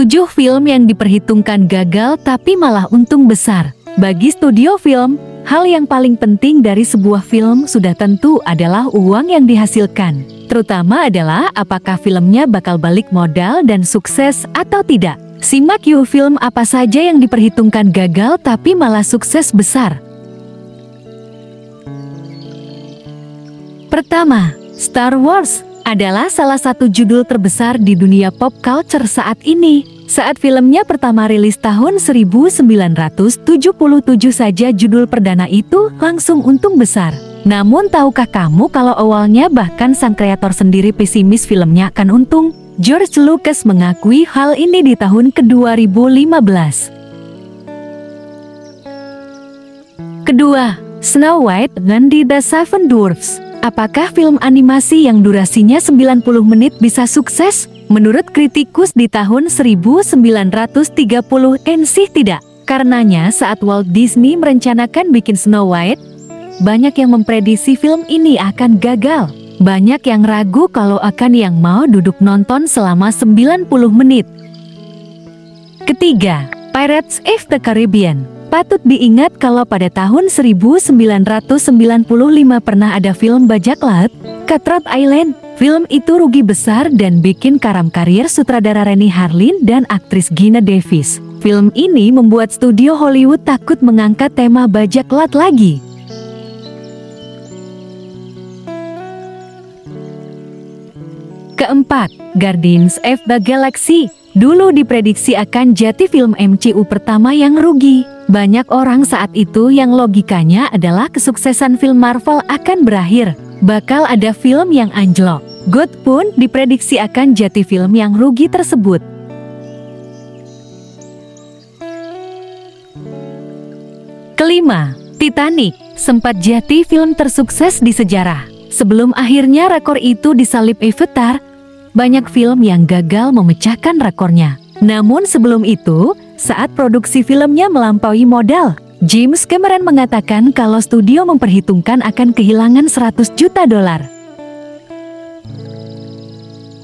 7 film yang diperhitungkan gagal tapi malah untung besar. Bagi studio film, hal yang paling penting dari sebuah film sudah tentu adalah uang yang dihasilkan. Terutama adalah apakah filmnya bakal balik modal dan sukses atau tidak. Simak yuk film apa saja yang diperhitungkan gagal tapi malah sukses besar. Pertama, Star Wars adalah salah satu judul terbesar di dunia pop culture saat ini. Saat filmnya pertama rilis tahun 1977 saja judul perdana itu langsung untung besar. Namun tahukah kamu kalau awalnya bahkan sang kreator sendiri pesimis filmnya akan untung? George Lucas mengakui hal ini di tahun ke-2015. Kedua, Snow White and the Seven Dwarfs. Apakah film animasi yang durasinya 90 menit bisa sukses? Menurut kritikus di tahun 1930 sih tidak. Karenanya saat Walt Disney merencanakan bikin Snow White, banyak yang memprediksi film ini akan gagal. Banyak yang ragu kalau akan yang mau duduk nonton selama 90 menit. Ketiga, Pirates of the Caribbean. Patut diingat kalau pada tahun 1995 pernah ada film bajak laut, Cutthroat Island. Film itu rugi besar dan bikin karam karier sutradara Renny Harlin dan aktris Geena Davis. Film ini membuat studio Hollywood takut mengangkat tema bajak laut lagi. Keempat, Guardians of the Galaxy. Dulu diprediksi akan jadi film MCU pertama yang rugi. Banyak orang saat itu yang logikanya adalah kesuksesan film Marvel akan berakhir. Bakal ada film yang anjlok. God pun diprediksi akan jadi film yang rugi tersebut. Kelima, Titanic. Sempat jadi film tersukses di sejarah. Sebelum akhirnya rekor itu disalip Avatar, banyak film yang gagal memecahkan rekornya. Namun sebelum itu, saat produksi filmnya melampaui modal, James Cameron mengatakan kalau studio memperhitungkan akan kehilangan 100 juta dolar.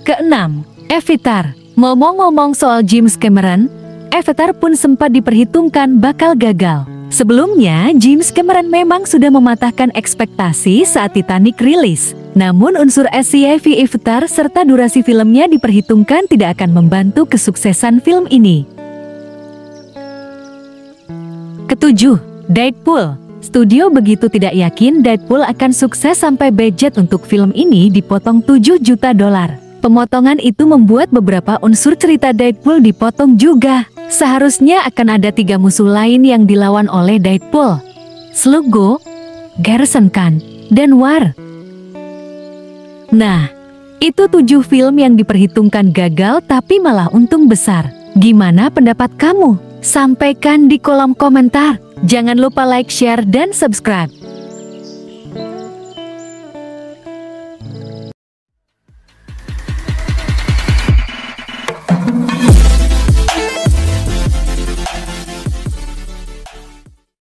Keenam, Avatar. Ngomong-ngomong soal James Cameron, Avatar pun sempat diperhitungkan bakal gagal. Sebelumnya, James Cameron memang sudah mematahkan ekspektasi saat Titanic rilis. Namun unsur sci-fi Avatar serta durasi filmnya diperhitungkan tidak akan membantu kesuksesan film ini. Ketujuh, Deadpool. Studio begitu tidak yakin Deadpool akan sukses sampai budget untuk film ini dipotong 7 juta dolar. Pemotongan itu membuat beberapa unsur cerita Deadpool dipotong juga. Seharusnya akan ada 3 musuh lain yang dilawan oleh Deadpool: Sluggo, Garrison Khan, dan War. Nah, itu 7 film yang diperhitungkan gagal tapi malah untung besar. Gimana pendapat kamu? Sampaikan di kolom komentar. Jangan lupa like, share, dan subscribe.